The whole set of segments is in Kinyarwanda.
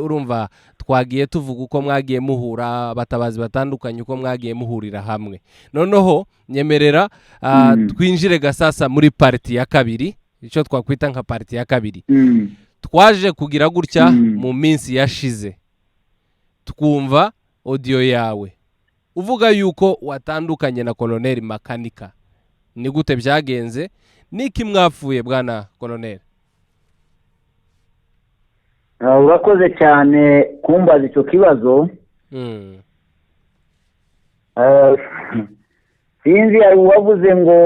urumva twagiye tuvuga uko mwagiye muhura abatabazi batandukanye uko mwagiye muhurira hamwe noneho nyemerera twinjire gasasa muri parti ya kabiri icyo twakwita nka parti ya kabiri twaje kugira gutya mu minsi yashize twumva audio yawe uvuga yuko watandukanye na Colonel Makanika ni gute byagenze niki mwapfuye bwana Colonel urakoze cyane kumbaza icyo kibazo sinzi ari wavuze ngo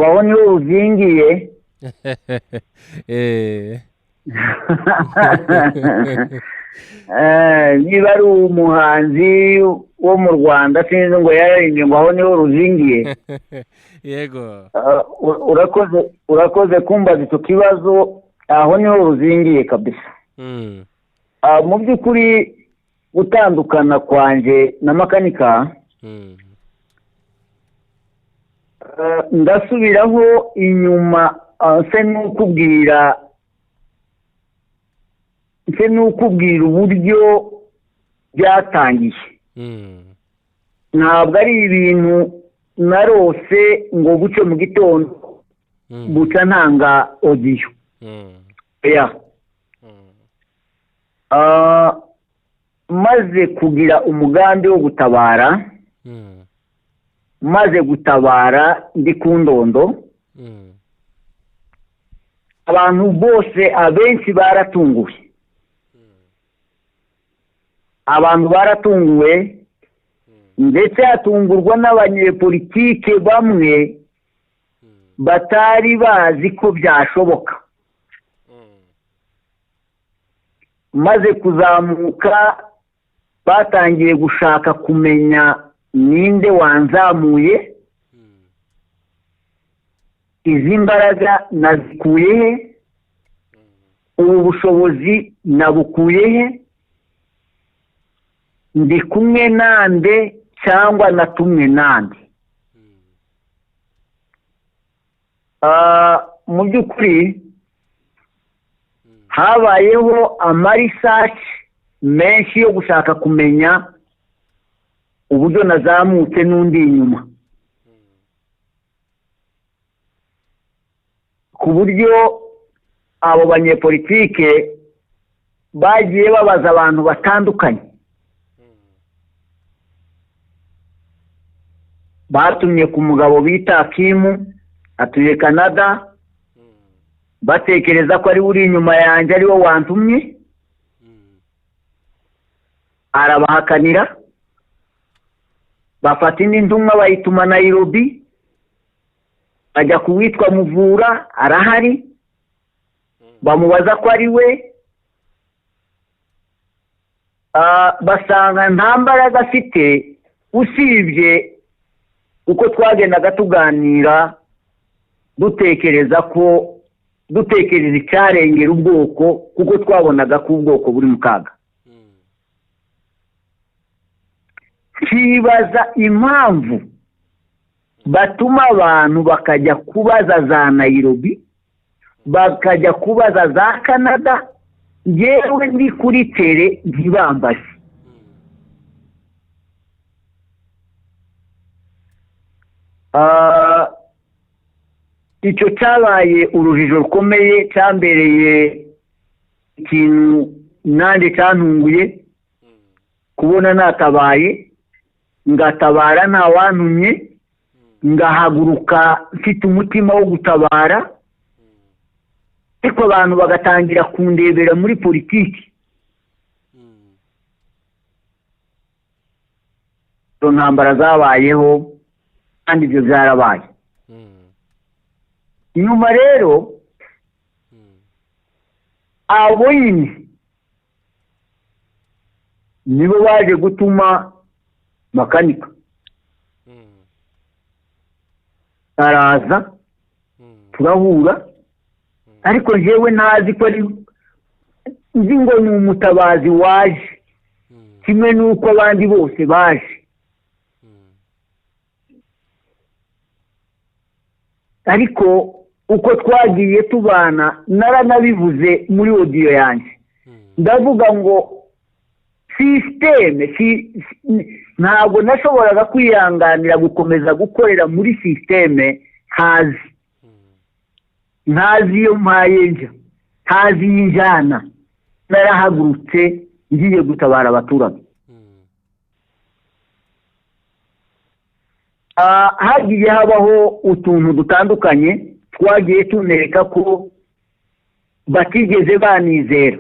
aho niho ruzingiye niba ari umuhanzi wo mu Rwanda sinzi ngo yaririmbye ngo aho niho ruzingiye yego urakoze kumbaza icyo kibazo aho niho ruzingiye kabisa mu by'ukuri gutandukana kwanjye na Makanika ndasubiraho inyuma nse n'ukubwira uburyo byatangiye ntabwo ari ibintu narose ngo buce mu gitondo buca ntanga audio maze kugira umugambi wo gutabara maze gutabara ndi ku ndondo abantu bose abenshi baratunguwe abantu baratunguwe ndetse hatungurwa n'abanyepolitike bamwe batari bazi ko byashoboka maze kuzamuka batangiye gushaka kumenya ninde wanzamuye izi mbaraga nazikuye he ubu bushobozi nabukuye he ndi kumwe nande cyangwa natumwe nande mu by'ukuri habayeho amarisaci menshi yo gushaka kumenya uburyo nazamutse n'undi inyuma ku buryo abo banyepolitike bagiye babaza abantu batandukanye batumye ku mugabo bita Kimu atuye Canada batekereza ko ari uri inyuma yanjye ari wo wantumye arabahakanira bafata indi ntumwa bayituma Nairobi ajya kuwitwa Muvura arahari bamubaza ko ari we basanga nta mbaraga afite usibye uko twagendaga tuganira dutekereza icyarengera ubwoko kuko twabonaga ko ubwoko buri mu kaga kibaza impamvu batuma abantu bakajya kubaza za Nairobi bakajya kubaza za Canada yewe ndi kuri tere ntibambaze icyo cyabaye urujijo rukomeye cyambereye ikintu nanjye cyantunguye kubona natabaye ngatabara nta wantumye ngahaguruka mfite umutima wo gutabara ariko abantu bagatangira kundebera muri politiki izo ntambara zabayeho kandi ibyo byarabaye nyuma rero abo nyine nibo baje gutuma Makanika araza turahura ariko njyewe ntazi ko ari nzi ngo ni umutabazi waje kimwe n'uko abandi bose baje ariko uko twagiye tubana naranabivuze muri audio yanjye ndavuga ngo sisiteme ntabwo nashoboraga kwihanganira gukomeza gukorera muri sisiteme ntazi iyo mpaye njya, ntazi iyo njyana. narahagurutse ngiye gutabara abaturage. Hagiye habaho utuntu dutandukanye twagiye tunereka ko batigeze banizera,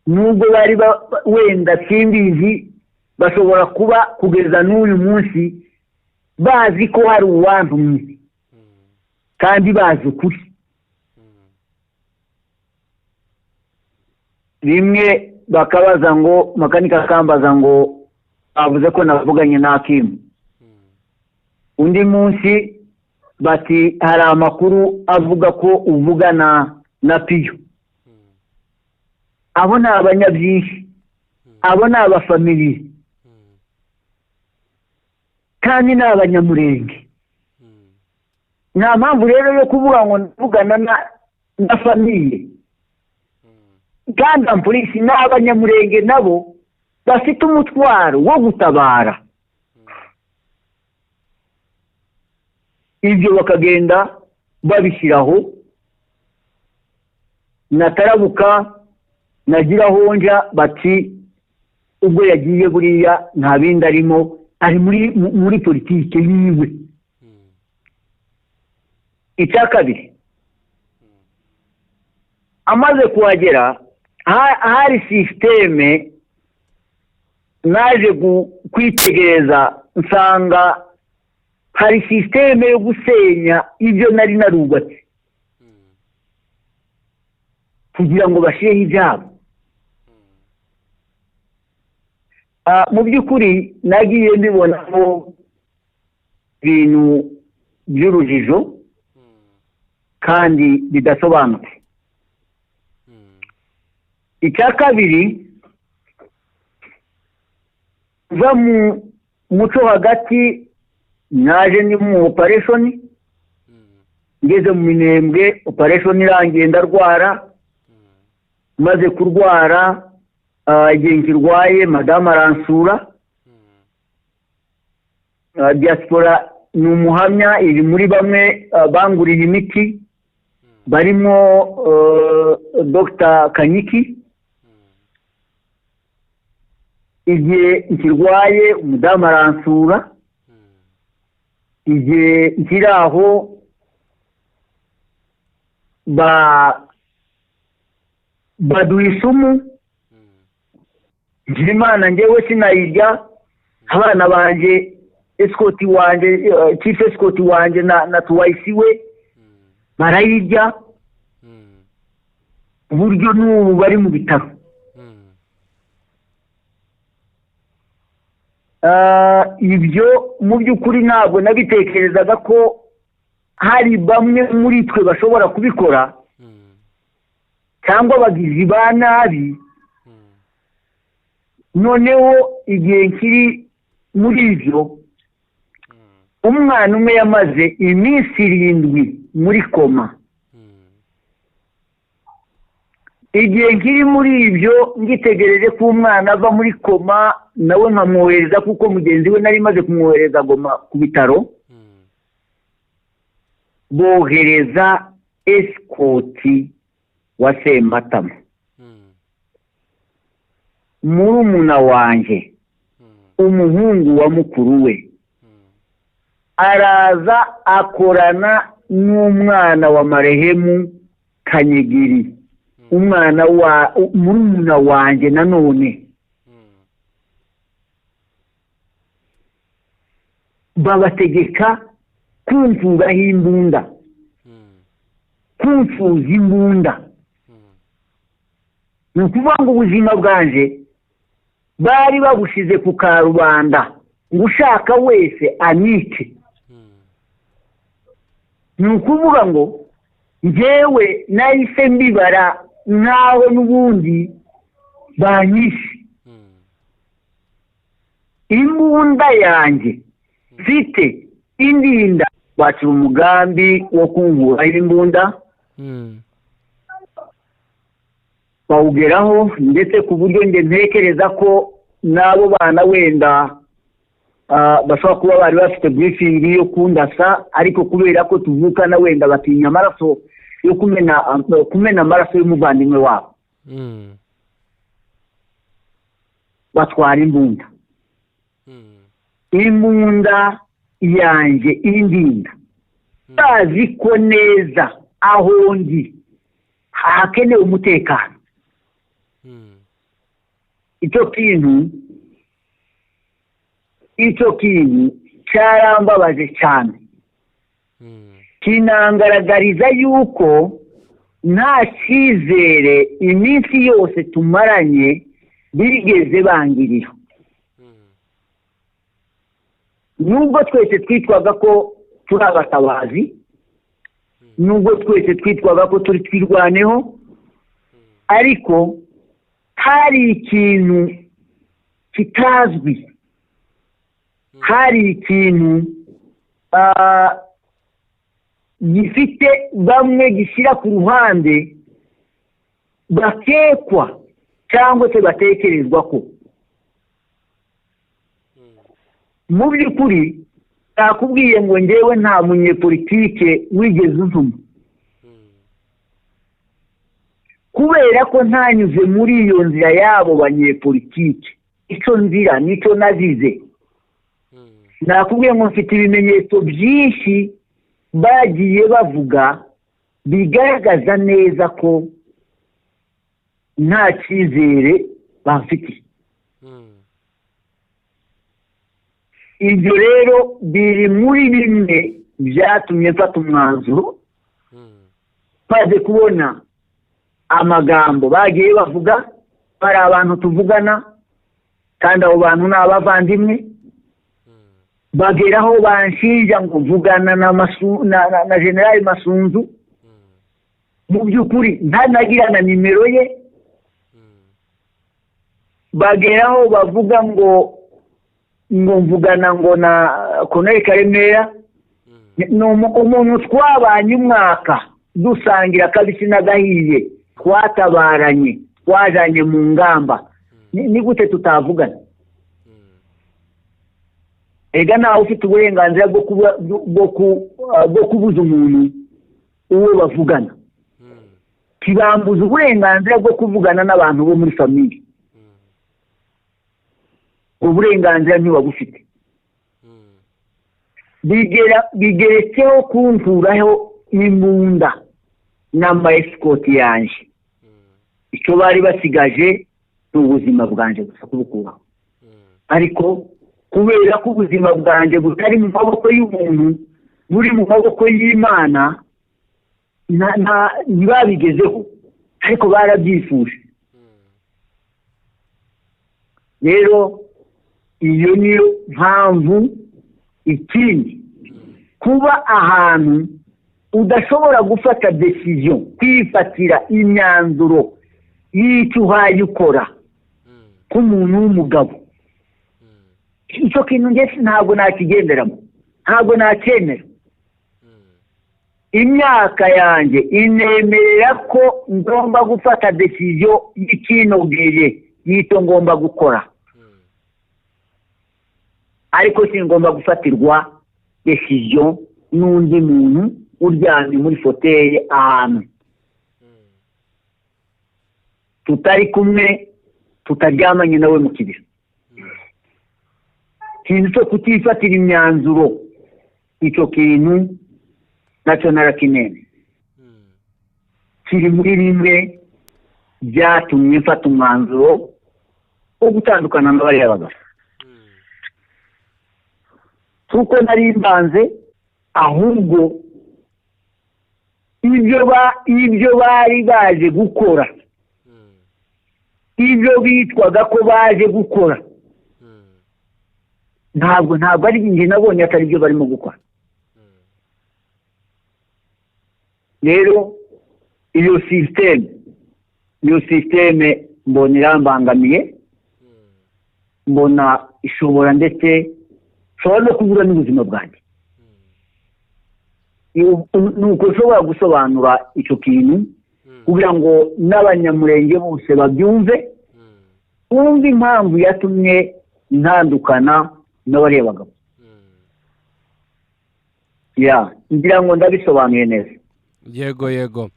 nubwo bari wenda simbizi, bashobora kuba kugeza n'uyu munsi bazi ko hari uwantumye kandi bazi ukuri. Rimwe bakabaza ngo makanika akambaza ngo avuze ko navuganye na Hakimu, undi munsi bati hari amakuru avuga ko uvugana na Piyo. Abo ni abanyabyinshi, abo ni abafamiliye kandi ni abanyamurenge. Nta mpamvu rero yo kuvuga ngo navugana na famiye, kandi polisi n'abanyamurenge nabo bafite umutwaro wo gutabara. Ibyo bakagenda babishyiraho, natarabuka nagiraho nja bati ubwo yagiye buriya nta bindi arimo, ari muri politike yiwe. Icya kabiri, amaze kuhagera hari sisiteme naje kwitegereza, nsanga hari sisiteme yo gusenya ibyo nari narubatse kugira ngo bashireho ibyabo. Mu by'ukuri nagiye mbibonamo ibintu by'urujijo kandi bidasobanutse. Icya kabiri, va mu muco hagati naje ni mu operation, ngeze mu Minembwe operation irangiye ndarwara. Maze kurwara igihe nkirwaye madame aransura, diaspora ni umuhamya, iri muri bamwe banguriye imiti barimo Dr. Kanyiki. Igihe nkirwaye umudamu aransura, igihe nkiri aho baduha isumu, ngira Imana njyewe sinayirya, abana banjye escort wanjye chief escort wanjye na tuwaisi we barayirya, uburyo n'ubu bari mu bitaro. Ibyo mu by'ukuri ntabwo nabitekerezaga ko hari bamwe muri twe bashobora kubikora, cyangwa abagizi ba nabi. Noneho igihe nkiri muri ibyo, umwana umwe yamaze iminsi 7 muri koma. Igihe nkiri muri ibyo ngitegereje ko umwana ava muri koma, nawe nkamwohereza kuko mugenzi we nari maze kumwohereza Goma ku bitaro, bohereza escort wa Sematama, murumuna wanjye, umuhungu wa mukuru we, araza akorana n'umwana wa Marehemu Kanyegiri, umwana wa murumuna wanjye nanone. Babategeka kumfuraho imbunda, kumfuza imbunda. Ni ukuvuga ngo ubuzima bwanjye bari babushize ku karubanda, ngo ushaka wese anike. Ni ukuvuga ngo njyewe nahise mbibara nkaho n'ubundi banyishe. Imbunda yanjye mfite indinda, bacira umugambi wo kunkuraho imbunda. bawugeraho ndetse ku buryo njye ntekereza ko n'abo bana wenda bashobora kuba bari bafite burifingi yo kundasa ariko kubera ko tuvukana wenda batinya amaraso yo kumena amaraso y'umuvandimwe wabo batwara imbunda imbunda yanjye indinda bazi ko neza aho ndi hakenewe umutekano. icyo kintu cyarambabaje cyane kinangaragariza yuko nta cyizere iminsi yose tumaranye bigeze bangirira. nubwo twese twitwaga ko turi abatabazi, nubwo twese twitwaga ko turi twirwaneho, ariko hari ikintu kitazwi, hari ikintu gifite bamwe gishyira ku ruhande bakekwa cyangwa se batekerezwa ko mu by'ukuri nakubwiye ngo njyewe nta munyepolitike wigeze untuma, kubera ko ntanyuze muri iyo nzira y'abo banyepolitike. icyo nzira nicyo nazize. nakubwiye ngo mfite ibimenyetso byinshi bagiye bavuga bigaragaza neza ko nta cyizere bafite. ibyo rero biri muri bimwe byatumye mfata umwanzuro, maze kubona amagambo bagiye bavuga bari abantu tuvugana kandi abo bantu ni abavandimwe, bageraho banshinja ngo mvugana na General Masunzu, mu by'ukuri ntanagira na nimero ye. bageraho bavuga ngo mvugana ngo na Colonel Karemera, ni umuntu twabanye umwaka dusangira kabisi n'agahiye, twatabaranye, twajanye mu ngamba. ni gute tutavugana? ega nawe ufite uburenganzira bwo kubuza umuntu uwo bavugana, kibambuza uburenganzira bwo kuvugana n'abantu bo muri famille. uburenganzira ntibabufite. bigeretseho kunkuraho imbunda n'amayesikoti yanjye. icyo bari basigaje ni ubuzima bwanjye gusa kubukuraho, ariko kubera ko ubuzima bwanjye butari mu maboko y'umuntu, buri mu maboko y'Imana, ntibabigezeho, ariko barabyifuje. rero iyo niyo mpamvu. ikindi, kuba ahantu udashobora gufata decision, kwifatira imyanzuro y'icyo uhaye ukora k'umuntu w'umugabo, icyo kintu njye ntabwo nakigenderamo, ntabwo nacyemera. imyaka yanjye inemerera ko ngomba gufata decision y'ikinogeye y'icyo ngomba gukora, ariko si ngomba gufatirwa decision n'undi muntu uryamye muri foteye ahantu tutari kumwe, tutaryamanye nawe mu kibira. ikintu cyo kutifatira imyanzuro, icyo kintu nacyo narakinene, kiri muri bimwe byatumye mfata umwanzuro wo gutandukana n'abariya bagabo. kuko nari mbanze, ahubwo ibyo bari baje gukora, ibyo bitwaga ko baje gukora, ntabwo ari njye nabonye atari byo barimo gukora. rero iyo sisiteme mbona irambangamiye, mbona ishobora ndetse ushobora no kubura n'ubuzima bwanjye. nuko ushobora gusobanura icyo kintu kugira ngo n'abanyamurenge bose babyumve wumve impamvu yatumye ntandukana n'abarebaga ngira ngo ndabisobanuye neza. Yego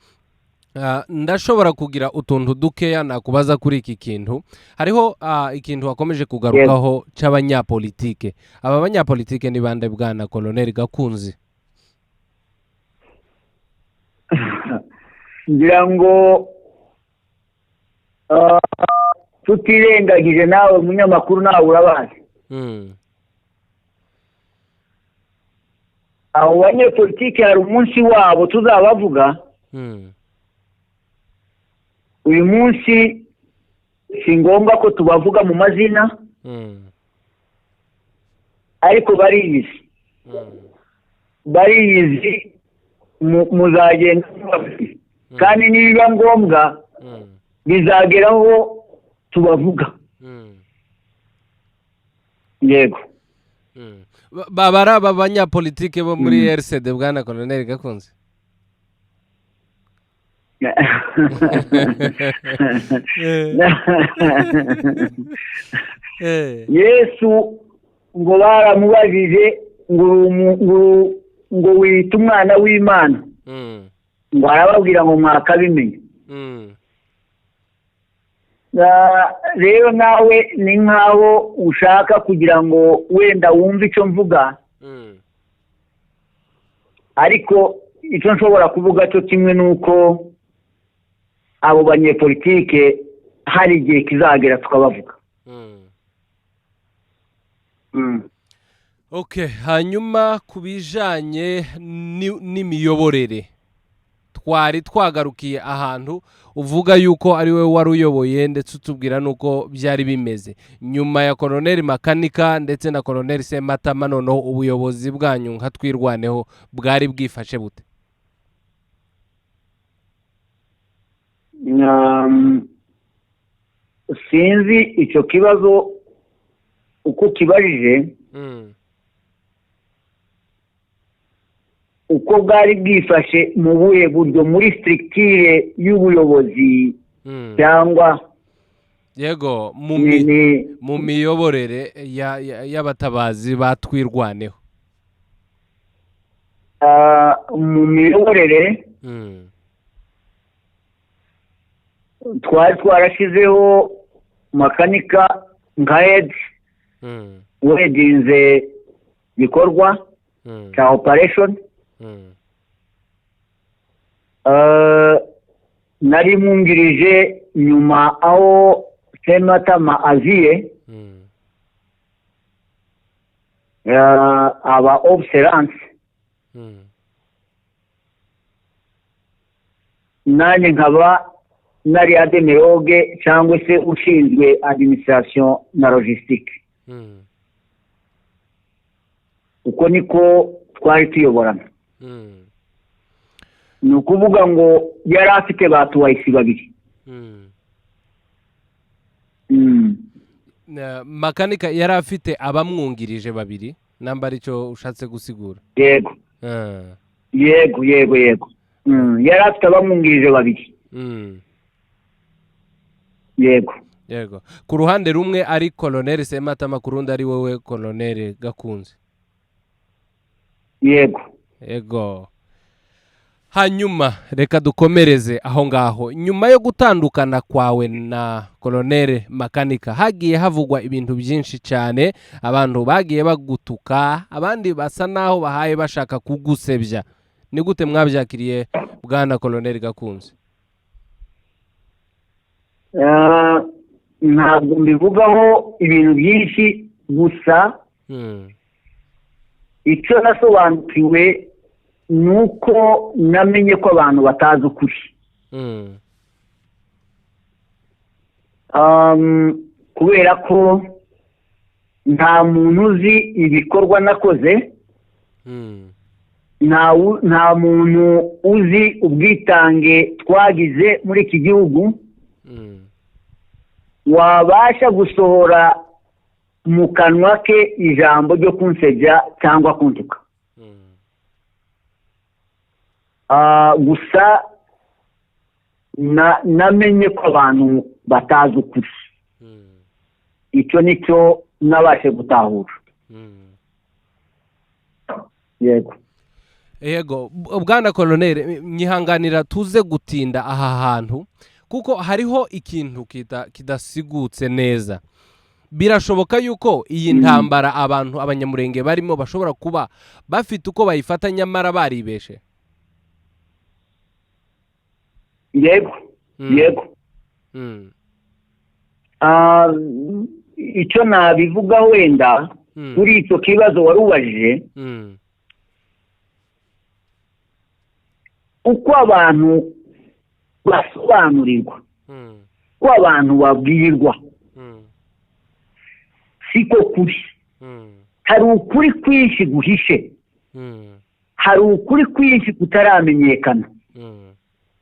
ndashobora kugira utuntu dukeya nakubaza kuri iki kintu. Hariho ikintu wakomeje kugarukaho cy'abanyapolitike. Aba banyapolitike ni bande bwana Colonel Gakunzi? ngira ngo tutirengagije nawe munyamakuru nawe urabazi. abo banyapolitike hari umunsi wabo tuzabavuga. uyu munsi si ngombwa ko tubavuga mu mazina ariko bariyizi muzagenda kandi nibiba ngombwa bizageraho tubavuga. yego babara aba banyapolitike bo muri RCD bwana Colonel Gakunzi? Yesu ngo baramubajije ngo wita umwana w'Imana ngo arababwira ngo mwakabimenye. rero nawe ni nkaho ushaka kugira ngo wenda wumve icyo mvuga ariko icyo nshobora kuvuga cyo kimwe nuko abo banyepolitike hari igihe kizagera tukabavuga. hanyuma ku bijanye n'imiyoborere twari twagarukiye ahantu uvuga yuko ari we wari uyoboye ndetse utubwira nuko byari bimeze nyuma ya Colonel Makanika ndetse na Colonel Sematama. Noneho ubuyobozi bwanyu nka Twirwaneho bwari bwifashe bute? sinzi icyo kibazo uko kibajije uko bwari bwifashe mu buhe buryo muri structure y'ubuyobozi cyangwa yego mu miyoborere y'abatabazi ba Twirwaneho? mu miyoborere twari twarashyizeho Makanika nka head wedinze gikorwa cya operation. nari mwungirije nyuma aho Sematama aziye aba observance nanjye nkaba nari ademeroge cyangwa se ushinzwe administration na logistique. uko niko twari tuyoborana. ni ukuvuga ngo yari afite batuwayisi babiri. Makanika yari afite abamwungirije babiri namba aricyo ushatse gusigura? yego yari afite abamwungirije babiri. yego ku ruhande rumwe ari Colonel Sematama ku rundi ari wowe Colonel Gakunzi? yego hanyuma reka dukomereze aho ngaho. Nyuma yo gutandukana kwawe na Colonel Makanika hagiye havugwa ibintu byinshi cyane, abantu bagiye bagutuka, abandi basa naho bahaye bashaka kugusebya. Ni gute mwabyakiriye bwana Colonel Gakunzi? ntabwo mbivugaho ibintu byinshi gusa icyo nasobanukiwe nuko namenye ko abantu batazi ukuri. kubera ko nta muntu uzi ibikorwa nakoze, nta muntu uzi ubwitange twagize muri iki gihugu wabasha gusohora mu kanwa ke ijambo ryo kunsebya cyangwa kuntuka. gusa namenye ko abantu batazi ukuri. Icyo nicyo nabashe gutahura. Yego bwana Colonel, mwihanganira tuze gutinda aha hantu kuko hariho ikintu kidasigutse neza. Birashoboka yuko iyi ntambara abantu abanyamurenge barimo bashobora kuba bafite uko bayifata nyamara baribeshe. Yego. Icyo nabivuga wenda kuri icyo kibazo warubajije, uko abantu basobanurirwa, uko abantu babwirwa, siko kuri. Hari ukuri kwinshi guhishe, hari ukuri kwinshi kutaramenyekana,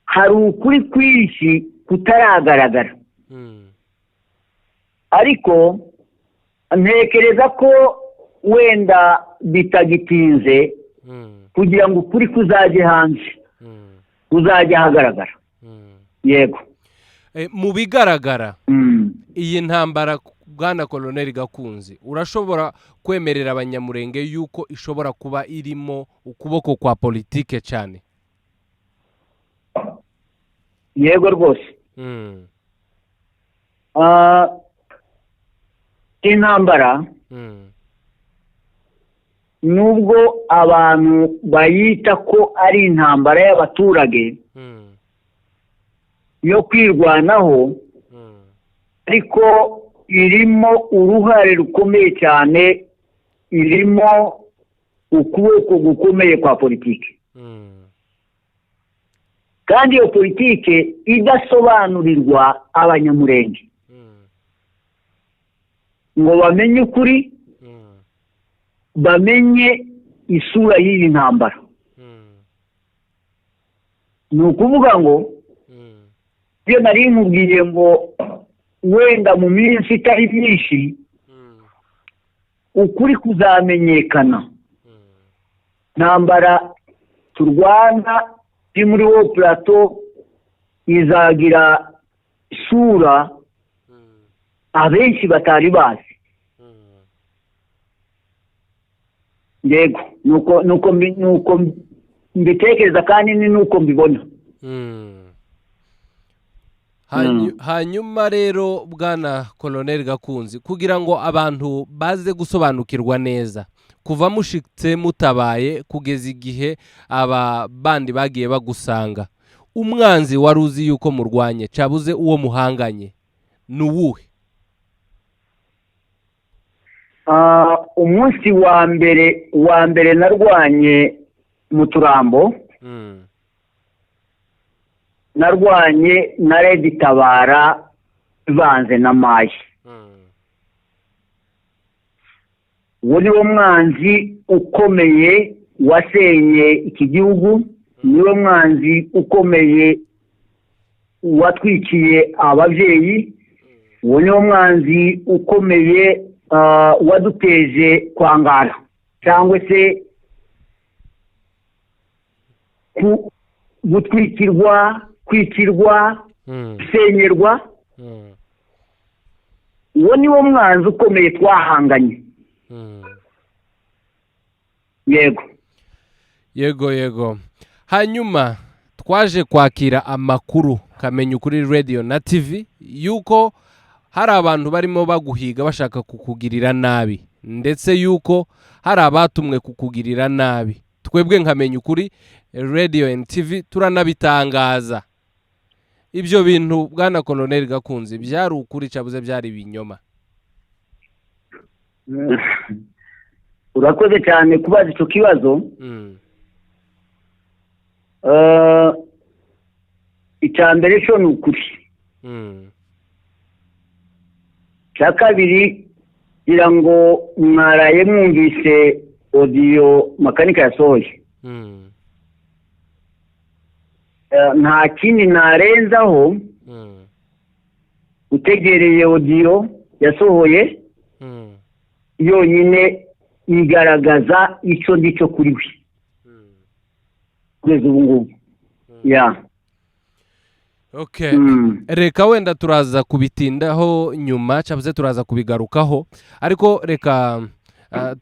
hari ukuri kwinshi kutaragaragara. Ariko ntekereza ko wenda bitagitinze kugira ngo ukuri kuzajye hanze, kuzajya hagaragara. Yego. Mu bigaragara iyi ntambara bwana Colonel Gakunzi, urashobora kwemerera abanyamurenge yuko ishobora kuba irimo ukuboko kwa politike cyane? Yego rwose. Intambara nubwo abantu bayita ko ari intambara y'abaturage yo kwirwanaho, ariko irimo uruhare rukomeye cyane, irimo ukuboko gukomeye kwa politiki. Kandi iyo politiki idasobanurirwa abanyamurenge ngo bamenye ukuri, bamenye isura y'iyi ntambara. Ni ukuvuga ngo iyo nari nkubwiye ngo wenda mu minsi itari myinshi ukuri kuzamenyekana. Ntambara turwana iri muri wo plateau izagira isura abenshi batari bazi. Yego, nuko mbitekereza kandi ni nuko mbibona. Hanyuma rero bwana Colonel Gakunzi, kugira ngo abantu baze gusobanukirwa neza, kuva mushitse mutabaye kugeza igihe aba bandi bagiye bagusanga, umwanzi wari uzi yuko murwanye cabuze uwo muhanganye nuwuhe? Umunsi wa mbere narwanye mu Turambo, narwanye na Red Tabara ivanze na Mayi. Uwo ni wo mwanzi ukomeye wasenye iki gihugu, niwe mwanzi ukomeye watwikiye ababyeyi, uwo ni wo mwanzi ukomeye waduteje kwangara cyangwa se gutwikirwa, kwikirwa, gusenyerwa. Uwo ni wo mwanzi ukomeye twahanganye. Yego. Hanyuma twaje kwakira amakuru Kamenya Ukuri Radio na TV yuko hari abantu barimo baguhiga bashaka kukugirira nabi, ndetse yuko hari abatumwe kukugirira nabi. Twebwe Kamenya Ukuri Radio and TV turanabitangaza. Ibyo bintu bwana Colonel Gakunzi byari ukuri cabuze byari ibinyoma? Urakoze cyane kubaza icyo kibazo. Icyambere cyo ni ukuri. Cya kabiri kugira ngo mwaraye mwumvise audio Makanika yasohoye. Nta kindi narenzaho utegereye audio yasohoye yonyine igaragaza icyo ndicyo kuri we kugeza ubu ngubu. Okay. Reka wenda turaza kubitindaho nyuma cyavuze turaza kubigarukaho ariko reka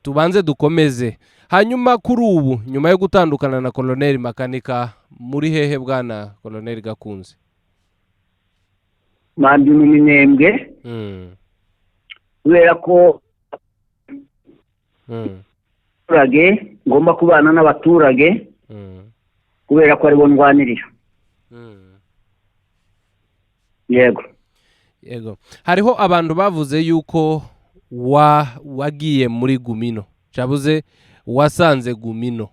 tubanze dukomeze hanyuma kuri ubu nyuma yo gutandukana na Colonel Makanika muri hehe bwana Colonel Gakunzi? mandi mu Minembwe kubera ko abaturage ngomba kubana n'abaturage kubera ko aribo ndwanirira. Yego hariho abantu bavuze yuko wagiye muri Gumino cyabuze wasanze Gumino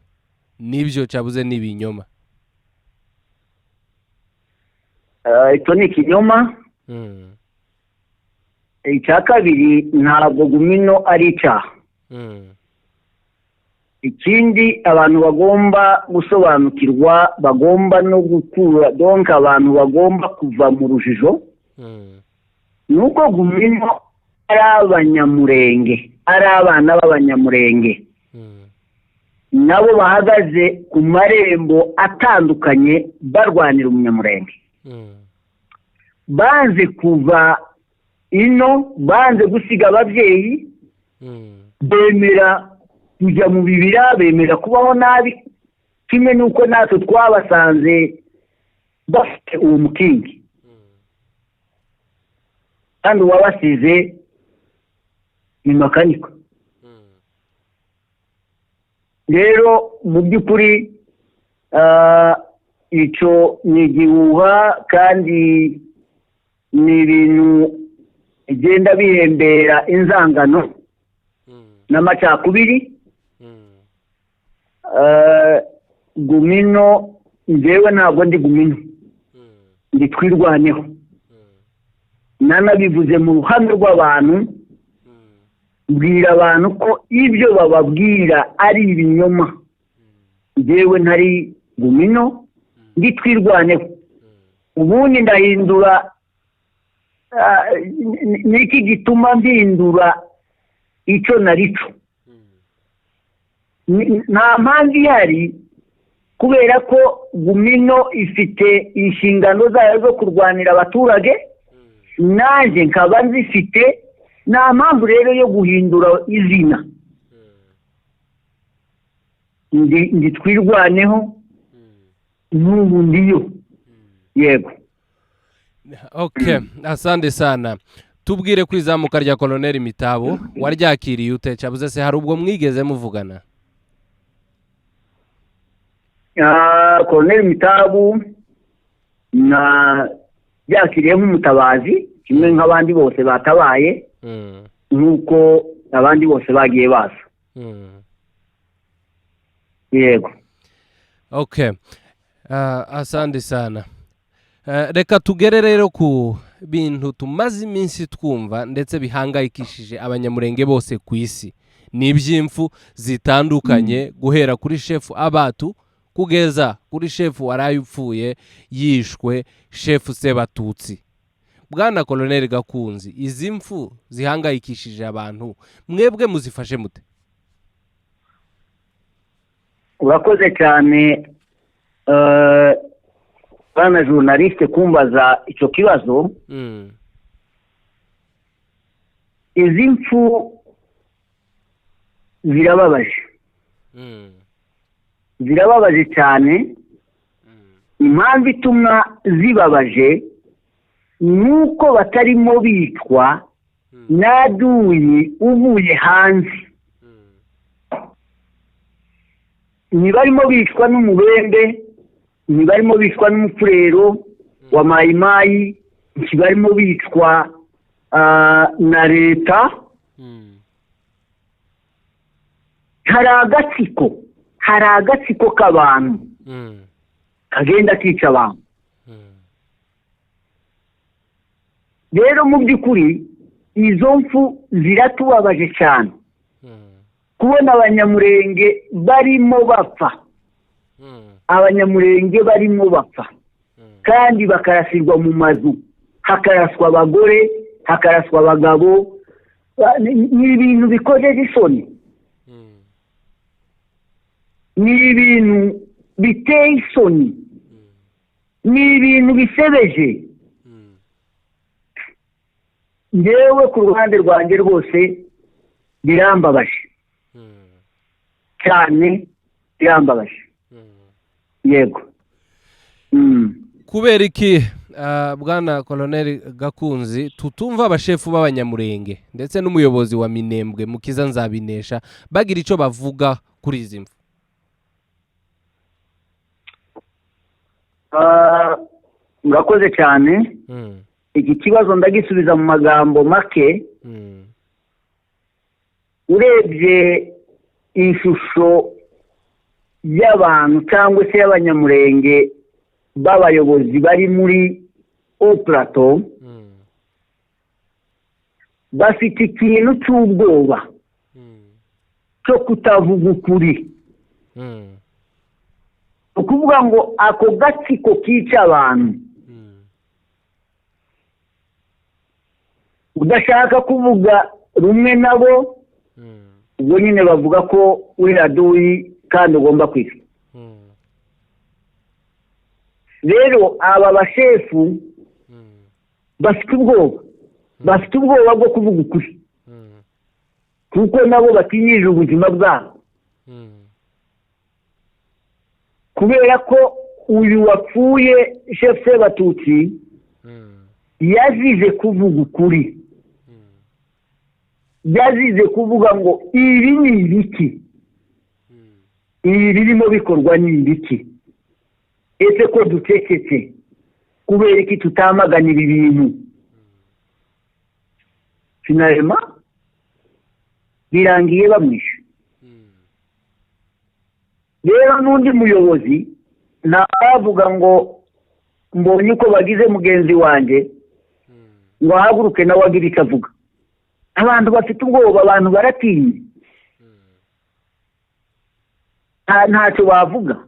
nibyo cyabuze n'ibinyoma? Ito ni ikinyoma. Icya kabiri ntabwo Gumino ari icyaha. Ikindi abantu bagomba gusobanukirwa bagomba no gukura donc abantu bagomba kuva mu rujijo nuko Gumino ari abanyamurenge ari abana b'abanyamurenge nabo bahagaze ku marembo atandukanye barwanira umunyamurenge banze kuva ino banze gusiga ababyeyi bemera kujya mu bibira bemera kubaho nabi kimwe nuko natwe twabasanze bafite uwo mukingi kandi uwabasize ni Makanika. Rero mu by'ukuri icyo ni igihuha kandi ni ibintu bigenda bihembera inzangano n'amacakubiri. Gumino njyewe ntabwo ndi Gumino ndi Twirwaneho nanabivuze mu ruhame rw'abantu mbwira abantu ko ibyo bababwira ari ibinyoma. Njyewe ntari Gumino ndi Twirwaneho ubundi ndahindura niki gituma mpindura icyo narico nta mpamvu ihari kubera ko Gumino ifite inshingano zayo zo kurwanira abaturage nanjye nkaba nzifite nta mpamvu rero yo guhindura izina. Ndi Twirwaneho n'ubu ndiyo. Yego. Okay, asante sana. Tubwire ku izamuka rya Colonel Mitabo waryakiriye ute cyabuze se hari ubwo mwigeze muvugana? Colonel Mitabo na yakiriye nk'umutabazi kimwe nk'abandi bose batabaye nk'uko abandi bose bagiye baza. Yego. Okay. Asante sana. Reka tugere rero ku bintu tumaze iminsi twumva ndetse bihangayikishije abanyamurenge bose ku isi. Ni iby'imfu zitandukanye guhera kuri shefu Abatu kugeza kuri shefu waraye upfuye yishwe shefu Sebatutsi. Bwana Colonel Gakunzi, izi mfu zihangayikishije abantu mwebwe muzifashe mute? Urakoze cyane bana journaliste kumbaza icyo kibazo. Izi mfu zirababaje. Zirababaje cyane. Impamvu ituma zibabaje nuko batarimo bitwa naduyi uvuye hanze. Nibarimo bicwa n'umubembe, nibarimo bicwa n'umupfurero wa mayimayi, nibarimo bicwa na leta. Hari agatsiko k'abantu kagenda kica abantu. Rero mu by'ukuri izo mfu ziratubabaje cyane kubona abanyamurenge barimo bapfa. Abanyamurenge barimo bapfa kandi bakarasirwa mu mazu, hakaraswa abagore, hakaraswa abagabo. Ni ibintu bikojeje isoni, ni ibintu biteye isoni. ni ibintu bisebeje. Njyewe ku ruhande rwanjye rwose birambabaje cyane, birambabaje. Yego. kubera iki bwana Colonel Gakunzi tutumva abashefu b'abanyamurenge ndetse n'umuyobozi wa Minembwe Mukiza Nzabinesha bagira icyo bavuga kuri izi mfu? Ngakoze cyane. Iki kibazo ndagisubiza mu magambo make. Urebye ishusho y'abantu cyangwa se y'abanyamurenge b'abayobozi bari muri Plateau, bafite ikintu cy'ubwoba cyo kutavuga ukuri. Ukuvuga ngo ako gatsiko kica abantu, udashaka kuvuga rumwe nabo, ubwo nyine bavuga ko uri aduyi kandi ugomba kwica. Rero aba bashefu bafite ubwoba bwo kuvuga ukuri, kuko nabo batinyije ubuzima bwabo, kubera ko uyu wapfuye Chef Sebatutsi yazize kuvuga ukuri, yazize kuvuga ngo ibi ni ibiki, ibi birimo bikorwa ni ibiki, ese ko ducecetse kubera iki tutamaganira ibintu. Finalement birangiye bamwishe. Rero n'undi muyobozi navuga ngo mbonye uko bagize mugenzi wanjye ngo ahaguruke nawe agire icyo avuga. Abantu bafite ubwoba, abantu baratinya, ntacyo bavuga.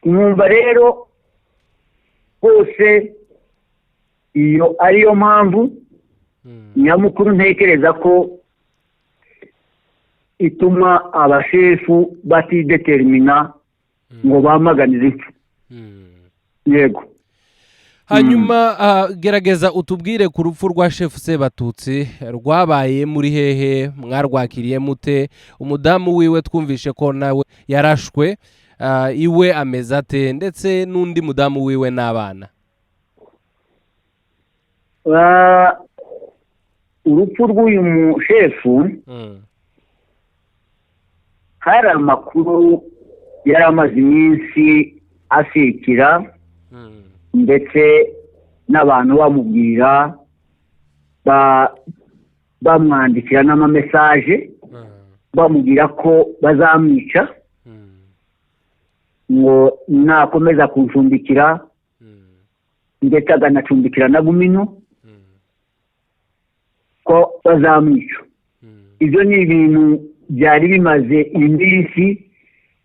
Mwumva rero bose iyo ariyo mpamvu nyamukuru ntekereza ko ituma abashefu batidetermina ngo bamaganize ipfu. Yego. Hanyuma gerageza utubwire ku rupfu rwa Chef Sebatutsi rwabaye muri hehe, mwarwakiriye mute? Umudamu wiwe twumvishe ko nawe yarashwe, iwe ameze ate, ndetse n'undi mudamu wiwe n'abana? Urupfu rw'uyu mushefu hari amakuru yari amaze iminsi asikira, ndetse n'abantu bamubwira, bamwandikira n'amamesaje bamubwira ko bazamwica, ngo nakomeza kuncumbikira ndetse aganacumbikira na Gumino ko bazamwica. Ibyo ni ibintu byari bimaze iminsi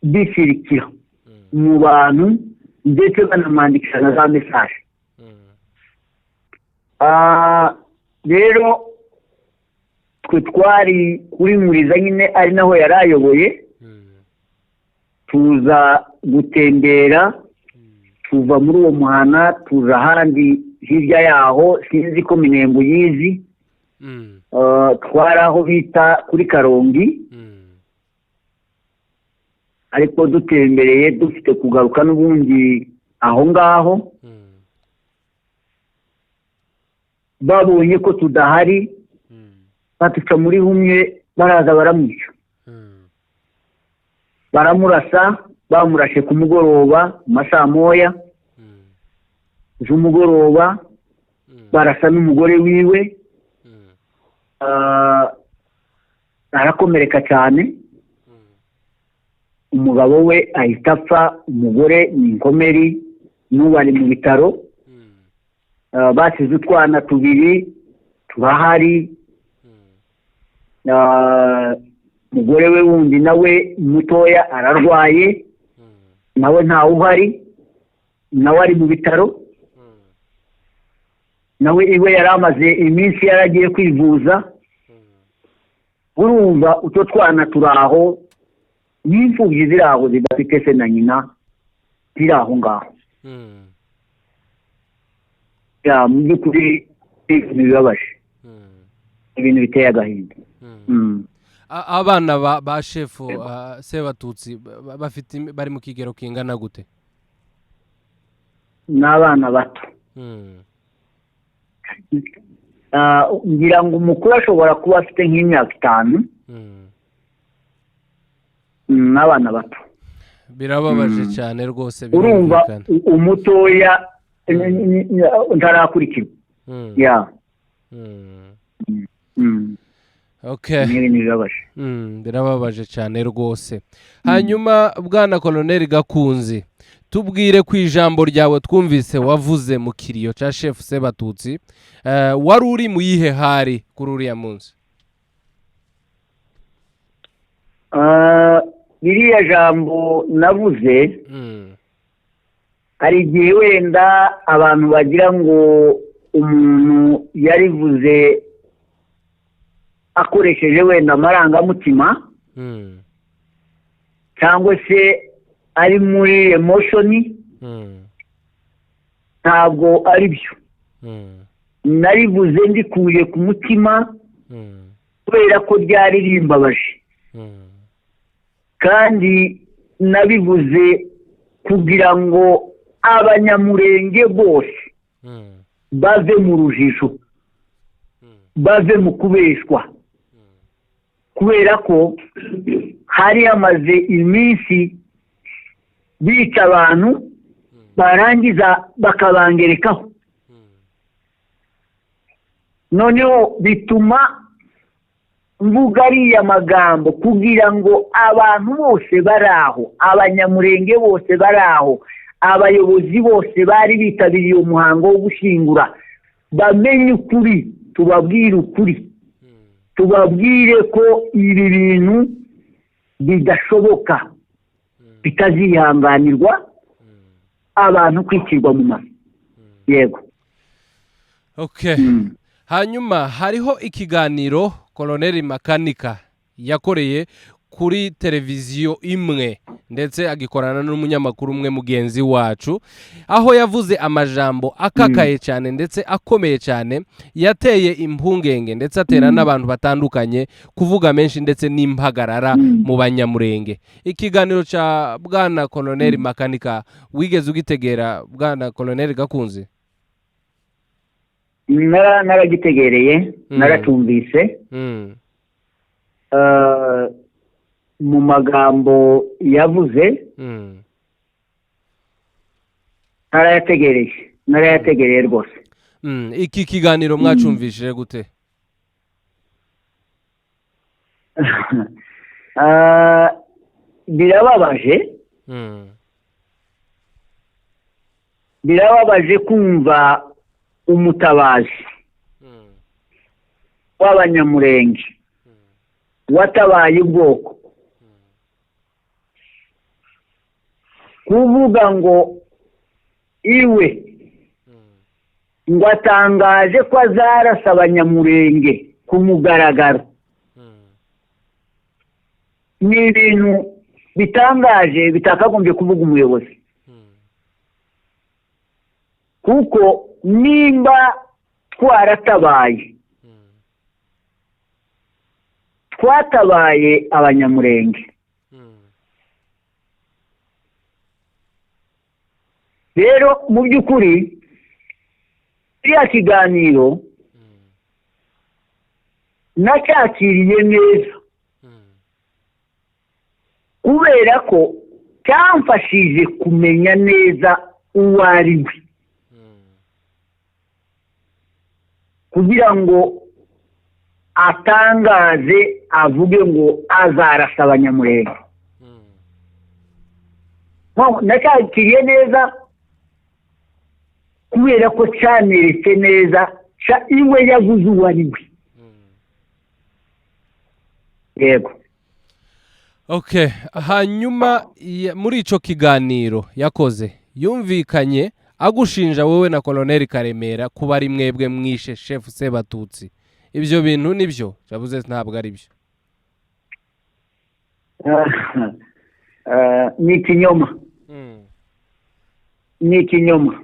bisirikira mu bantu, ndetse banamwandikira na za mesaje. Rero twe twari kuri Muriza nyine ari naho yari ayoboye, tuza gutembera, tuva muri uwo muhana tuza ahandi hirya yaho, sinzi ko Minembwe yizi, twari aho bita kuri Karongi, ariko dutembereye dufite kugaruka n'ubundi aho ngaho, babonye ko tudahari batuca muri humwe, baraza baramwica, baramurasa. Bamurashe ku mugoroba mu masaha moya z'umugoroba, barasa n'umugore wiwe, arakomereka cyane. Umugabo we ahita apfa, umugore ni inkomeri, n'ubu ari mu bitaro. Basize utwana tubiri turahari, umugore we wundi nawe mutoya ararwaye, nawe ntawe uhari, nawe ari mu bitaro. Nawe iwe yari amaze iminsi yaragiye kwivuza. Urumva utwo twana turaho n'imfubyi ziri aho zidafite se na nyina ziri aho ngaho. Mu by'ukuri ibintu bibabaje, ibintu biteye agahinda. Abana ba shefu Sebatutsi bari mu kigero kingana gute? N'abana bato. Ngira ngo umukuru ashobora kuba afite nk'imyaka 5. N'abana bato. Birababaje cyane rwose. Urumva umutoya ntarakurikirwa. Okay. Birababaje cyane rwose. Hanyuma bwana Colonel Gakunzi, tubwire ku ijambo ryawe twumvise wavuze mu kiriyo cya Chef Sebatutsi, wari uri mu yihe hari kuri uriya munsi? Biriya jambo navuze, hari igihe wenda abantu bagira ngo umuntu yarivuze akoresheje wenda amarangamutima cyangwa se ari muri emotion. Ntabwo ari byo. Narivuze ndikuye ku mutima kubera ko ryari rimbabaje, kandi nabivuze kugira ngo abanyamurenge bose bave mu rujijo, bave mu kubeshwa, kubera ko hari hamaze iminsi bica abantu barangiza bakabangerekaho. Noneho bituma mvuga ariya magambo kugira ngo abantu bose bari aho, abanyamurenge bose bari aho, abayobozi bose bari bitabiriye umuhango wo gushyingura bamenye ukuri, tubabwire ukuri, tubabwire ko ibi bintu bidashoboka, bitazihanganirwa abantu kwicirwa mu maso. Yego. Okay. Hanyuma hariho ikiganiro Colonel Makanika yakoreye kuri televiziyo imwe ndetse agikorana n'umunyamakuru umwe mugenzi wacu, aho yavuze amajambo akakaye cyane ndetse akomeye cyane, yateye impungenge ndetse atera n'abantu batandukanye kuvuga menshi ndetse n'impagarara mu banyamurenge. Ikiganiro cha bwana Colonel Makanika wigeze ugitegera bwana Colonel Gakunzi? Naragitegereye, naratumvise. Mu magambo yavuze narayategereye rwose. Iki kiganiro mwacumvishije gute? Birababaje kumva umutabazi w'abanyamurenge watabaye ubwoko kuvuga ngo iwe ngo atangaje ko azarasa abanyamurenge ku mugaragaro. Ni ibintu bitangaje bitakagombye kuvuga umuyobozi, kuko nimba twatabaye abanyamurenge, rero mu by'ukuri kiriya kiganiro nacyakiriye neza kubera ko cyamfashije kumenya neza uwo ari we, kugira ngo atangaze avuge ngo azarasa abanyamurenge. Nacyakiriye neza kubera ko cyaneretse neza iwe yavuze uwo ari we. Yego. Okay, hanyuma muri ico kiganiro yakoze yumvikanye agushinja wowe na Colonel Karemera kuba ari mwebwe mwishe Chef Sebatutsi. Ibyo bintu nibyo yavuze ntabwo ari byo? ni ikinyoma. Ni ikinyoma.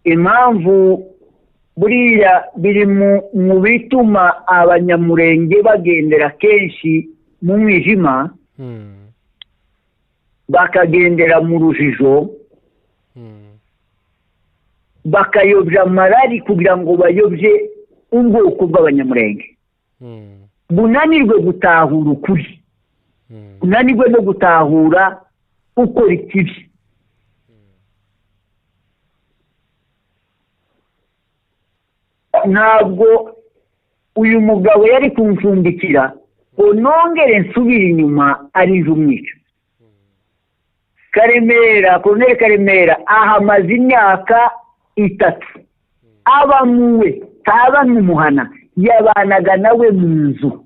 Impamvu buriya biri mu bituma abanyamurenge bagendera kenshi mu mwijima, bakagendera mu rujijo, bakayobya amarari kugira ngo bayobye ubwoko bw'abanyamurenge, bunanirwe gutahura ukuri, bunanirwe no gutahura ukora ikibi. Ntabwo uyu mugabo yari kumfumbikira ngo nongere nsubire inyuma ari umwica. Karemera, Colonel Karemera ahamaze imyaka 3 aba muwe, taba n'umuhana, yabanaga nawe mu nzu.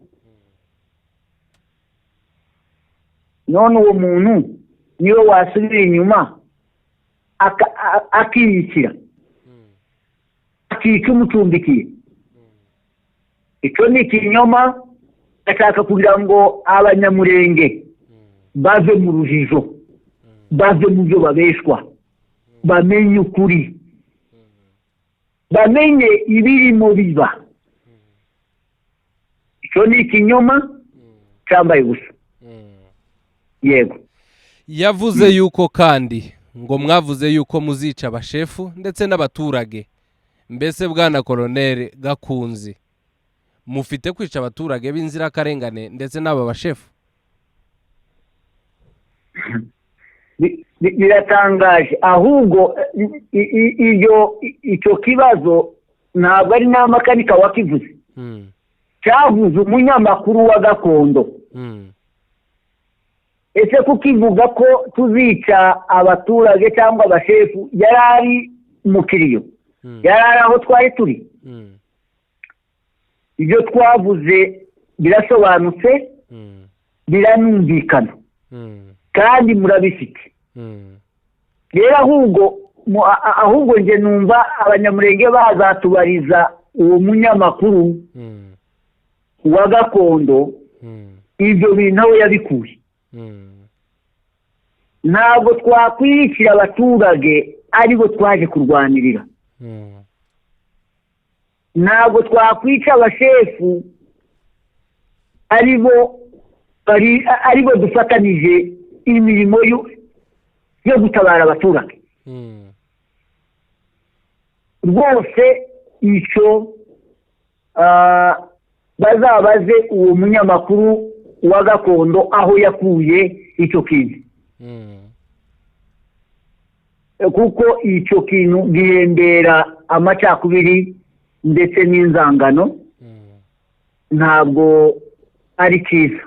None uwo muntu niwe wasubira inyuma akiyikira, akica umucumbikiye. Icyo ni ikinyoma. Ashaka kugira ngo abanyamurenge bave mu rujijo, bave mu byo babeshwa, bamenye ukuri, bamenye ibirimo biba. Icyo ni ikinyoma cyambaye gusa. Yego. Yavuze yuko kandi ngo mwavuze yuko muzica abashefu ndetse n'abaturage. Mbese bwana Colonel Gakunzi, mufite kwica abaturage b'inzirakarengane ndetse n'aba bashefu? Biratangaje. Ahubwo icyo kibazo ntabwo ari n'amakanika wakivuze, cyavuze umunyamakuru wa Gakondo. Ese kukivuga ko tuzica abaturage cyangwa abashefu yari ari mu kiriyo, yari ari aho twari turi? Ibyo twavuze birasobanutse, biranumvikana, kandi murabifite. Rero ahubwo nje numva abanyamurenge bazatubariza uwo munyamakuru wa Gakondo ibyo bintu aho yabikuye. Ntabwo twakwicira abaturage aribo twaje kurwanirira, ntabwo twakwica abashefu aribo dufatanije imirimo yo gutabara abaturage. Rwose icyo bazabaze uwo munyamakuru wa Gakondo aho yakuye icyo kintu, kuko icyo kintu gihembera amacakubiri ndetse n'inzangano, ntabwo ari cyiza.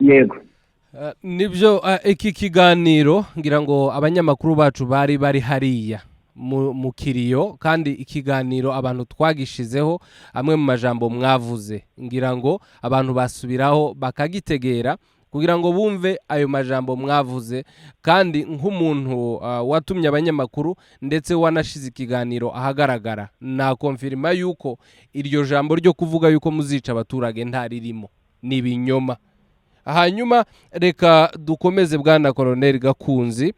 Yego. Nibyo. Iki kiganiro ngira ngo abanyamakuru bacu bari hariya mu kiriyo, kandi ikiganiro abantu twagishizeho amwe mu majambo mwavuze, ngira ngo abantu basubiraho bakagitegera kugira ngo bumve ayo majambo mwavuze. Kandi nk'umuntu watumye abanyamakuru ndetse wanashize ikiganiro ahagaragara, na konfirma yuko iryo jambo ryo kuvuga yuko muzica abaturage ntaririmo, ni ibinyoma. Hanyuma reka dukomeze bwana Colonel Gakunzi,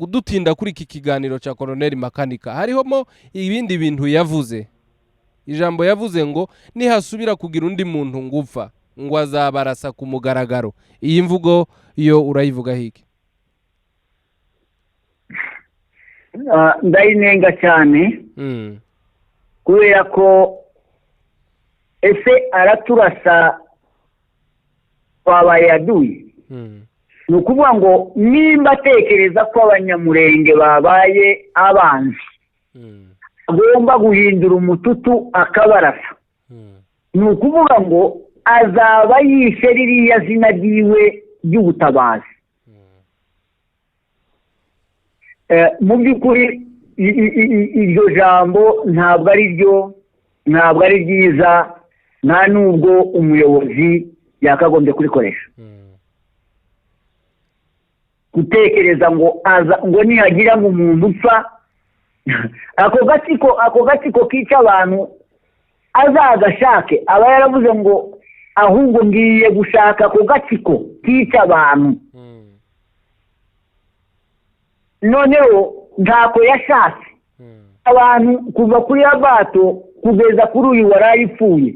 dutinda kuri iki kiganiro cya Colonel Makanika. Hariho ibindi bintu yavuze. Ijambo yavuze ngo nihasubira kugira undi muntu ngupfa ngo azabarasa ku mugaragaro. Iyi mvugo yo urayivuga hiki? Ndayinenga cyane, kubera ko ese araturasa twabaye yaduye. Ni ukuvuga ngo nimba atekereza ko abanyamurenge babaye abanzi, agomba guhindura umututu akabarasa. Ni ukuvuga ngo azaba yishe ririya zina ryiwe ry'ubutabazi. Mu by'ukuri iryo jambo ntabwo ari ryiza, nta nubwo umuyobozi yakagombye kurikoresha. Gutekereza ngo nihagira ngo umuntu upfa, ako gatsiko kica abantu azagashake. Aba yaravuze ngo ahubwo ngiye gushaka ku gatsiko kica abantu. Noneho ntako yashatse abantu kuva kuri Abato kugeza kuri uyu warayipfuye,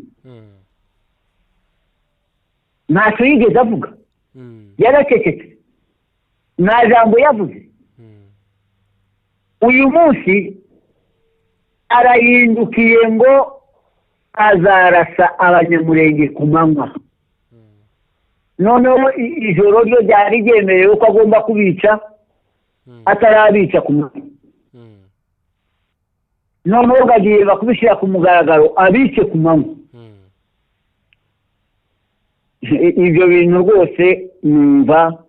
ntacyo yigeze avuga, yaracecetse, nta jambo yavuze. Uyu munsi arahindukiye ngo azarasa Abanyamurenge ku manywa. Noneho ijoro ryo ryari ryemerewe ko agomba kubica atarabica ku manywa. Noneho bagiye bakubishyira ku mugaragaro abice ku manywa. Ibyo bintu rwose numva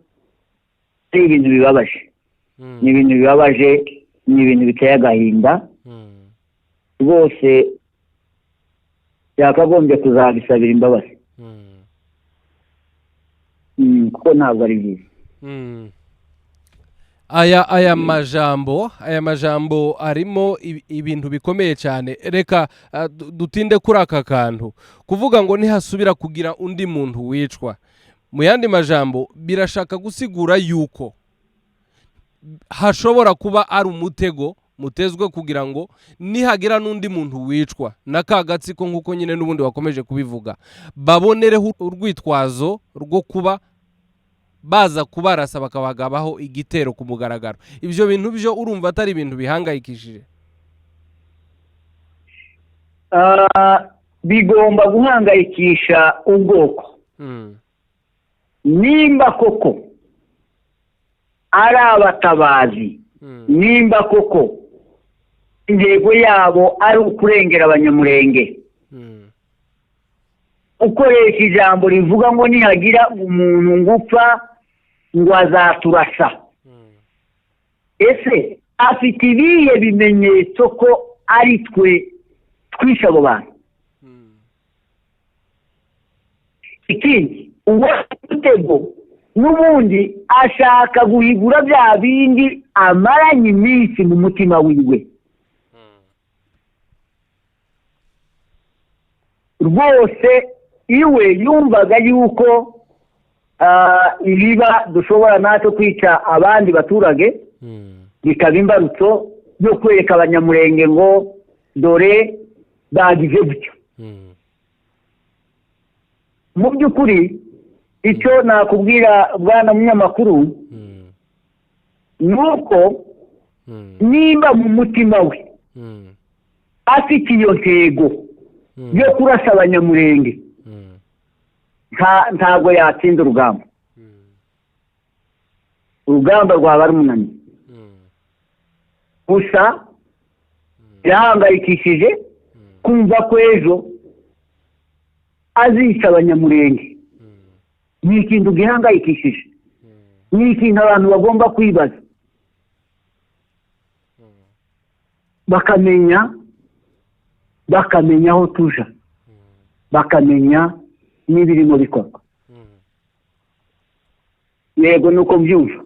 ari ibintu bibabaje, ni ibintu bibabaje, ni ibintu biteye agahinda rwose. Yakagombye kuzabisabira imbabazi kuko ntabwo ari byiza. aya majambo arimo ibintu bikomeye cyane. Reka dutinde kuri aka kantu kuvuga ngo ntihasubira kugira undi muntu wicwa. Mu yandi majambo birashaka gusigura yuko hashobora kuba ari umutego mutezwe kugira ngo nihagira n'undi muntu wicwa n'aka gatsiko nk'uko nyine n'ubundi wakomeje kubivuga, babonereho urwitwazo rwo kuba baza kubarasa bakabagabaho igitero ku mugaragaro. Ibyo bintu byo urumva atari ibintu bihangayikishije? Bigomba guhangayikisha ubwoko. Nimba koko ari abatabazi, nimba koko intego yabo ari ukurengera Abanyamurenge, ukoresha ijambo rivuga ngo nihagira umuntu ngupfa ngo azaturasa, ese afite ibihe bimenyetso ko ari twe twishe abo bantu? Ikindi, uwo mutego n'ubundi ashaka guhigura bya bindi amaranye iminsi mu mutima wiwe. Rwose iwe yumvaga yuko ibiba dushobora natwe kwica abandi baturage bikaba imbarutso yo kwereka Abanyamurenge ngo dore bagize gutyo. Mu by'ukuri icyo nakubwira bwana munyamakuru ni uko nimba mu mutima we afite iyo ntego yo kurasa Abanyamurenge, ntabwo yatsinda urugamba. Urugamba rwaba ari umunani. Gusa yahangayikishije kumva ko ejo azica Abanyamurenge. Ni ikintu gihangayikishije, ni ikintu abantu bagomba kwibaza bakamenya aho tuja, bakamenya n'ibirimo bikorwa. Yego nuko mbyumva.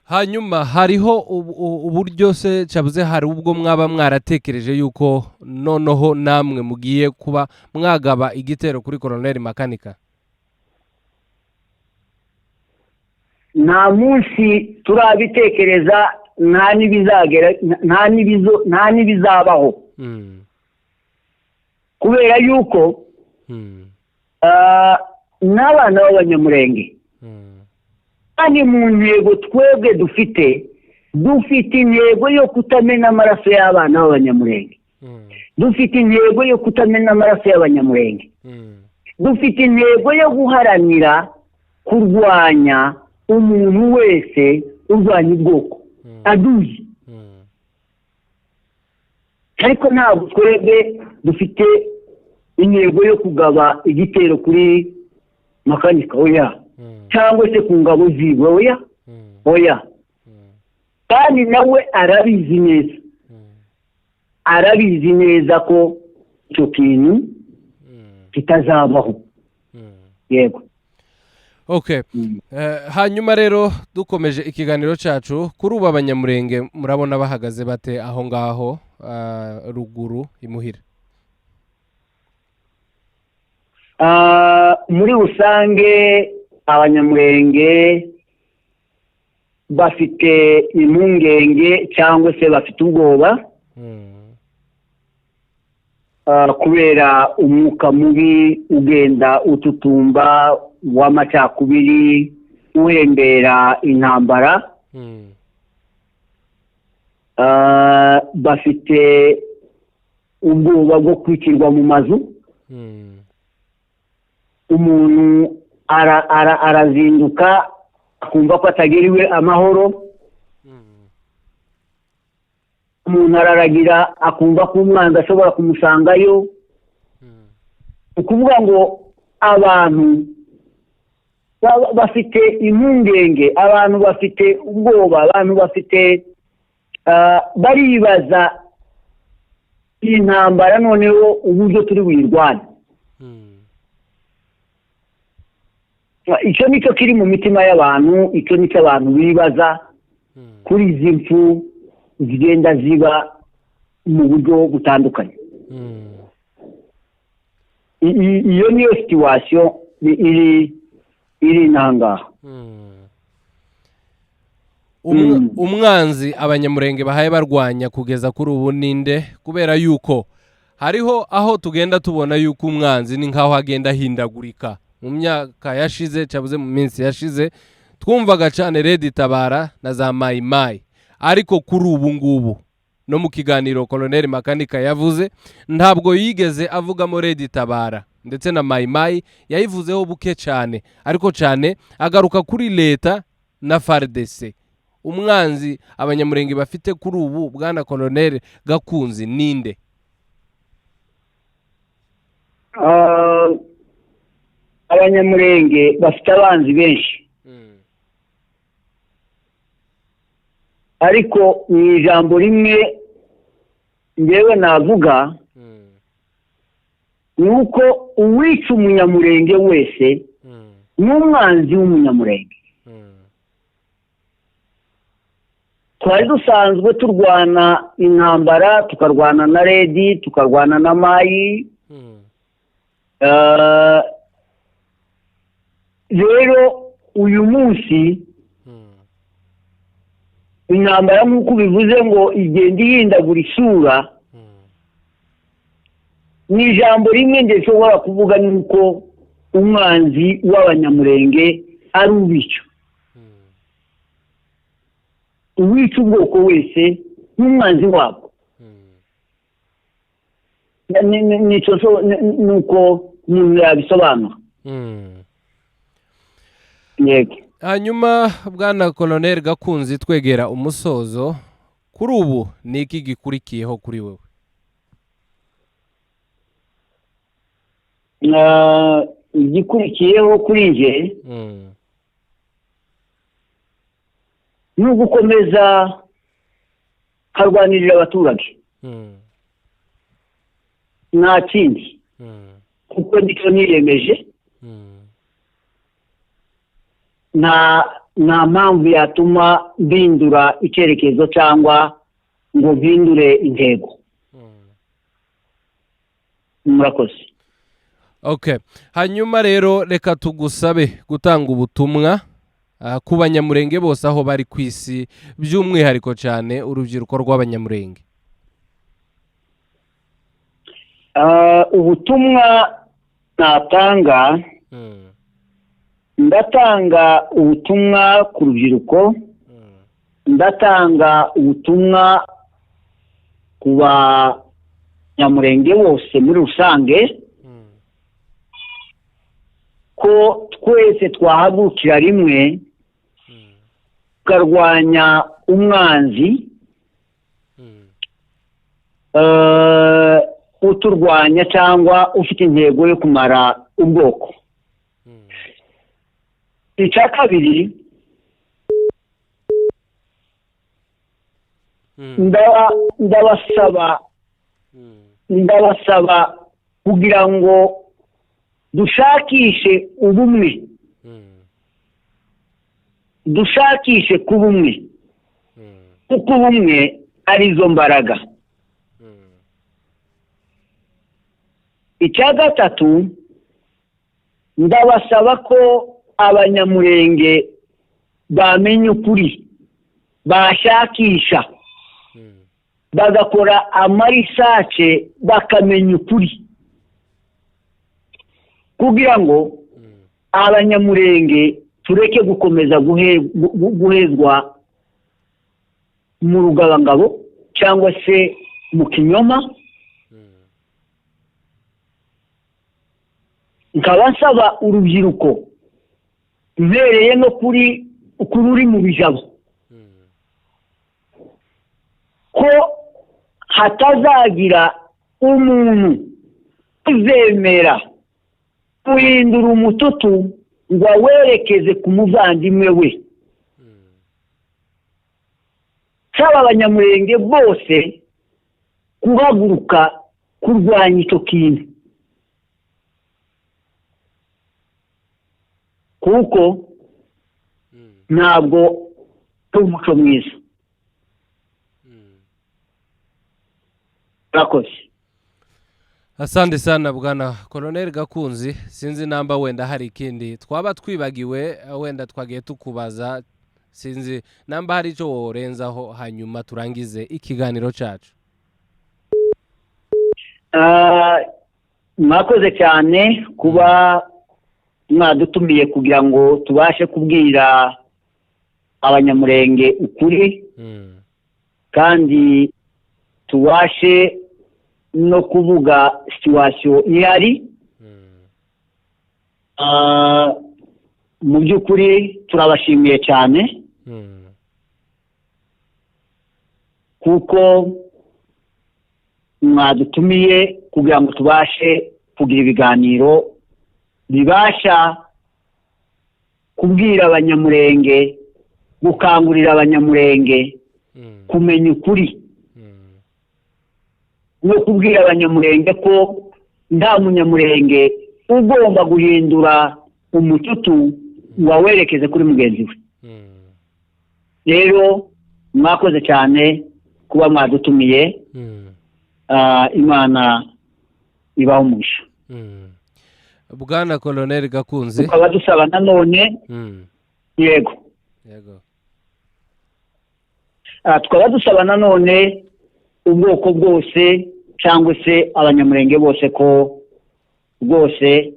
Hanyuma hariho uburyo se cyabuze, hari ubwo mwaba mwaratekereje yuko noneho namwe mugiye kuba mwagaba igitero kuri Colonel Makanika? Nta munsi turabitekereza, nta n'ibizabaho, kubera yuko n'abana b'Abanyamurenge kandi mu ntego twebwe dufite intego yo kutamena amaraso y'abana b'Abanyamurenge, dufite intego yo kutamena amaraso y'Abanyamurenge, dufite intego yo guharanira kurwanya umuntu wese urwanya ubwoko aduzi. Ariko ntabwo twebwe dufite intego yo kugaba igitero kuri Makanika, oya, cyangwa se ku ngabo ziwe, oya. Kandi nawe arabizi neza ko icyo kintu kitazabaho. Yego. Okay. Hanyuma rero dukomeje ikiganiro cyacu, kuri ubu Abanyamurenge murabona bahagaze bate aho ngaho ruguru imuhira? muri rusange abanyamurenge bafite impungenge cyangwa se bafite ubwoba kubera umwuka mubi ugenda ututumba w'amacakubiri uhembera intambara. Bafite ubwoba bwo kwicirwa mu mazu. Umuntu arazinduka akumva ko atagiriwe amahoro. Umuntu araragira akumva ko umwanzi ashobora kumusangayo. Ukuvuga ngo abantu bafite impungenge, abantu bafite ubwoba, abantu bafite baribaza iyi ntambara noneho uburyo turi buyirwane. Icyo nicyo kiri mu mitima y'abantu, icyo nicyo abantu bibaza kuri izi mfu zigenda ziba mu buryo butandukanye. Iyo niyo situwasiyo iri intangaha. Umwanzi abanyamurenge bahaye barwanya kugeza kuri ubu ninde? Kubera yuko hariho aho tugenda tubona yuko umwanzi ni nkaho agenda ahindagurika. Mu myaka yashize cyabuze mu minsi yashize twumvaga cyane Red Tabara na za Mai Mai, ariko kuri ubu ngubu no mu kiganiro Colonel Makanika yavuze ntabwo yigeze avugamo Red Tabara ndetse na Mai Mai yayivuzeho buke cyane, ariko cyane agaruka kuri leta na FARDC. Umwanzi abanyamurenge bafite kuri ubu bwana Colonel Gakunzi ninde? Abanyamurenge bafite abanzi benshi, ariko mu ijambo rimwe ngewe navuga ni uko uwica umunyamurenge wese ni umwanzi w'umunyamurenge. Twari dusanzwe turwana intambara, tukarwana na Redi, tukarwana na Mayi. Rero uyu munsi intambara nk'uko bivuze ngo igenda ihindagura isura, ni ijambo rimwe ndashobora kuvuga nuko umwanzi w'abanyamurenge ari ubica. Uwica ubwoko wese n'umwanzi wabo. Nuko umuntu yabisobanura. Yego. Hanyuma bwana Colonel Gakunzi, twegera umusozo, kuri ubu ni iki gikurikiyeho kuri wewe? Igikurikiyeho kuri nje ni ugukomeza karwanirira abaturage, nta kindi, kuko nicyo niyemeje. Nta mpamvu yatuma bindura icyerekezo cyangwa ngo bindure intego. Murakoze. Okay, hanyuma rero reka tugusabe gutanga ubutumwa ku banyamurenge bose aho bari ku isi, by'umwihariko cyane urubyiruko rw'abanyamurenge. Ubutumwa natanga, ndatanga ubutumwa ku rubyiruko, ndatanga ubutumwa ku banyamurenge bose muri rusange, ko twese twahagurukira rimwe tukarwanya umwanzi uturwanya cyangwa ufite intego yo kumara ubwoko. Icya kabiri, ndabasaba kugira ngo dushakishe ubumwe, dushakishe kuba umwe, kuko ubumwe arizo mbaraga. Icya gatatu, ndabasaba ko abanyamurenge bamenya ukuri, bashakisha bagakora amarisace bakamenya ukuri, kugira ngo abanyamurenge tureke gukomeza guhezwa mu rugabangabo cyangwa se mu kinyoma. nkaba nsaba urubyiruko mbereye no kuri ruri mu bijabo ko hatazagira umuntu uzemera guhindura umututu ngo awerekeze ku muvandimwe we. nsaba abanyamurenge bose guhaguruka kurwanya icyo kintu, kuko ntabwo ari umuco mwiza. murakoze. Asante sana bwana Colonel Gakunzi. Sinzi namba wenda hari ikindi twaba twibagiwe, wenda twagiye tukubaza, sinzi namba hari icyo worenzaho hanyuma turangize ikiganiro cyacu. mwakoze cyane kuba mwadutumiye kugira ngo tubashe kubwira abanyamurenge ukuri, kandi tubashe no kuvuga situwasiyo ihari. mu by'ukuri turabashimiye cyane kuko mwadutumiye kugira ngo tubashe kugira ibiganiro bibasha kubwira abanyamurenge, gukangurira abanyamurenge kumenya ukuri, no kubwira abanyamurenge ko nta munyamurenge ugomba guhindura umututu ngo awerekeze kuri mugenzi we. rero mwakoze cyane kuba mwadutumiye. Imana ibaho umugisha. Bwana Colonel Gakunzi, tukaba dusaba nanone yego tukaba dusaba nanone ubwoko bwose cyangwa se abanyamurenge bose ko rwose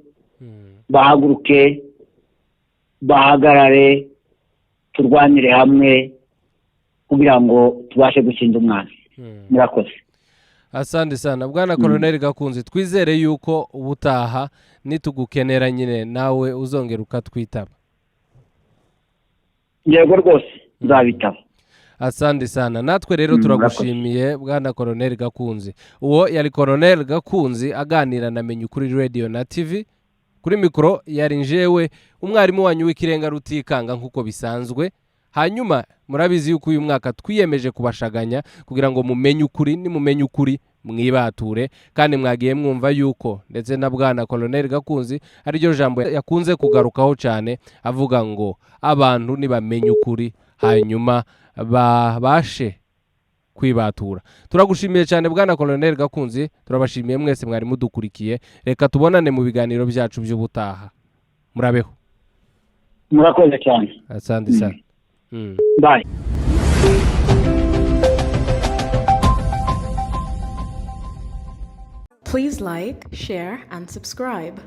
bahaguruke, bahagarare, turwanire hamwe kugira ngo tubashe gutsinda umwana. murakoze. Asante sana bwana Colonel Gakunzi. Twizere yuko ubutaha nitugukenera nyine nawe uzongera ukatwitaba. yego rwose nzabitaba. Asante sana. Natwe rero turagushimiye bwana Colonel Gakunzi. Uwo yari Colonel Gakunzi aganira na Menya Ukuri Radio na TV. Kuri mikoro yari njewe umwarimu wanyu w'ikirenga Rutikanga nkuko bisanzwe. Hanyuma murabizi yuko uyu mwaka twiyemeje kubashaganya kugira ngo mumenye ukuri, ni mumenye ukuri mwibature, kandi mwagiye mwumva yuko ndetse na bwana Colonel Gakunzi ari ryo jambo yakunze kugarukaho cyane, avuga ngo abantu nibamenye ukuri hanyuma babashe kwibatura. Turagushimiye cyane bwana Colonel Gakunzi, turabashimiye mwese mwari mudukurikiye. Reka tubonane mu biganiro byacu by'ubutaha. Murabeho. murakoze cyane. Asante sana. Bye. Please like, share, and subscribe.